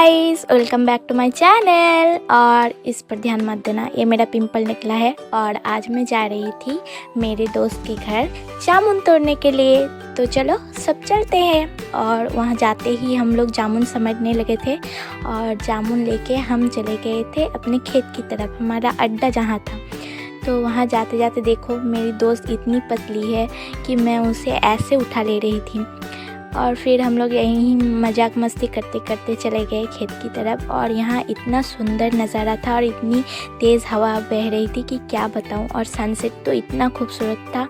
Guys, welcome back to my channel. और इस पर ध्यान मत देना, ये मेरा पिंपल निकला है। और आज मैं जा रही थी मेरे दोस्त के घर जामुन तोड़ने के लिए। तो चलो सब चलते हैं। और वहाँ जाते ही हम लोग जामुन समझने लगे थे और जामुन लेके हम चले गए थे अपने खेत की तरफ, हमारा अड्डा जहाँ था। तो वहाँ जाते जाते देखो मेरी दोस्त इतनी पतली है कि मैं उसे ऐसे उठा ले रही थी। और फिर हम लोग यहीं मजाक मस्ती करते करते चले गए खेत की तरफ। और यहाँ इतना सुंदर नज़ारा था और इतनी तेज़ हवा बह रही थी कि क्या बताऊँ। और सनसेट तो इतना खूबसूरत था,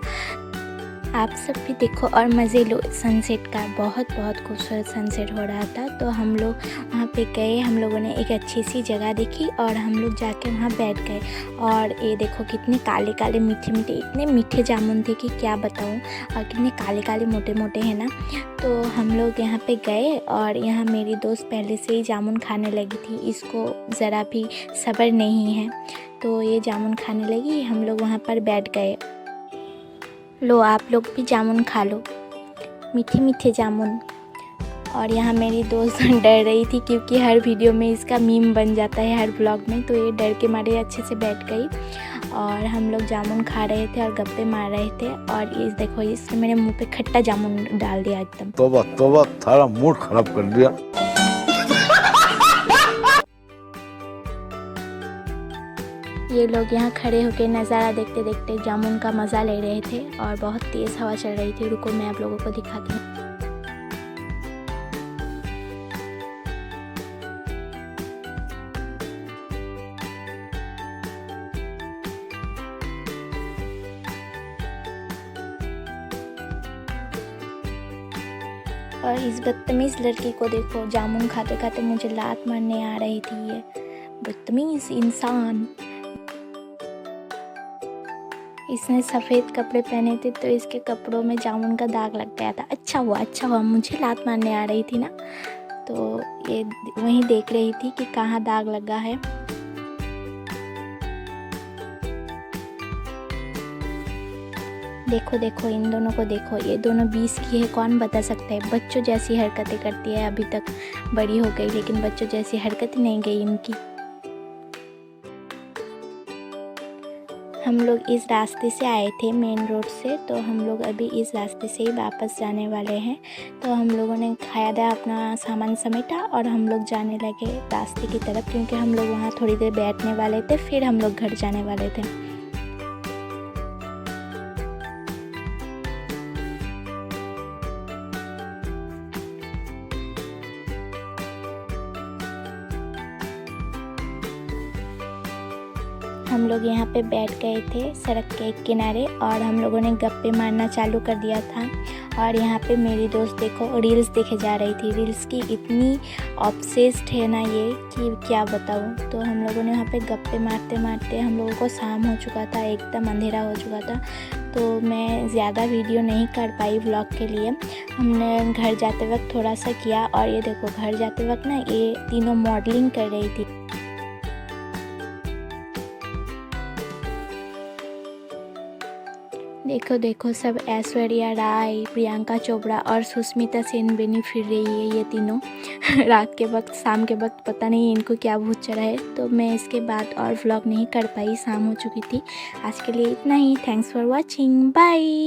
आप सब भी देखो और मज़े लो सनसेट का। बहुत खूबसूरत सनसेट हो रहा था। तो हम लोग वहाँ पे गए, हम लोगों ने एक अच्छी सी जगह देखी और हम लोग जाके वहाँ बैठ गए। और ये देखो कितने काले काले मीठे मीठे, इतने मीठे जामुन थे कि क्या बताऊँ। और कितने काले काले मोटे मोटे हैं ना। तो हम लोग यहाँ पे गए और यहाँ मेरी दोस्त पहले से ही जामुन खाने लगी थी, इसको ज़रा भी सब्र नहीं है। तो ये जामुन खाने लगी, हम लोग वहाँ पर बैठ गए। लो आप लोग भी जामुन खा लो, मीठे मीठे जामुन। और यहाँ मेरी दोस्त डर रही थी क्योंकि हर वीडियो में इसका मीम बन जाता है, हर ब्लॉग में। तो ये डर के मारे अच्छे से बैठ गई और हम लोग जामुन खा रहे थे और गप्पे मार रहे थे। और ये देखो इसने मेरे मुंह पे खट्टा जामुन डाल दिया एकदम। तोबा तोबा, थारा मूड खराब कर दिया। ये लोग यहाँ खड़े होकर नज़ारा देखते देखते जामुन का मज़ा ले रहे थे और बहुत तेज़ हवा चल रही थी। रुको मैं आप लोगों को दिखाती हूँ। और इस बदतमीज़ लड़की को देखो, जामुन खाते खाते मुझे लात मारने आ रही थी। ये बदतमीज़ इंसान। इसने सफ़ेद कपड़े पहने थे तो इसके कपड़ों में जामुन का दाग लग गया था। अच्छा हुआ मुझे लात मारने आ रही थी ना। तो ये वहीं देख रही थी कि कहाँ दाग लगा है। देखो देखो इन दोनों को देखो, ये दोनों 20 की है, कौन बता सकता है। बच्चों जैसी हरकतें करती है, अभी तक बड़ी हो गई लेकिन बच्चों जैसी हरकतें नहीं गई इनकी। हम लोग इस रास्ते से आए थे मेन रोड से, तो हम लोग अभी इस रास्ते से ही वापस जाने वाले हैं। तो हम लोगों ने खाया दाया अपना सामान समेटा और हम लोग जाने लगे रास्ते की तरफ, क्योंकि हम लोग वहाँ थोड़ी देर बैठने वाले थे, फिर हम लोग घर जाने वाले थे। हम लोग यहाँ पे बैठ गए थे सड़क के एक किनारे और हम लोगों ने गप्पे मारना चालू कर दिया था। और यहाँ पे मेरी दोस्त देखो रील्स देखे जा रही थी। रील्स की इतनी ऑब्सेस्ड है ना ये कि क्या बताऊँ। तो हम लोगों ने यहाँ पे गप्पे मारते मारते हम लोगों को शाम हो चुका था, एकदम अंधेरा हो चुका था। तो मैं ज़्यादा वीडियो नहीं कर पाई व्लॉग के लिए। हमने घर जाते वक्त थोड़ा सा किया। और ये देखो घर जाते वक्त ना ये तीनों मॉडलिंग कर रही थी। देखो देखो सब ऐश्वर्या राय, प्रियंका चोपड़ा और सुष्मिता सेन बनी फिर रही है ये तीनों रात के वक्त, शाम के वक्त पता नहीं इनको क्या भूत चढ़ा है। तो मैं इसके बाद और व्लॉग नहीं कर पाई, शाम हो चुकी थी। आज के लिए इतना ही। Thanks for watching, bye.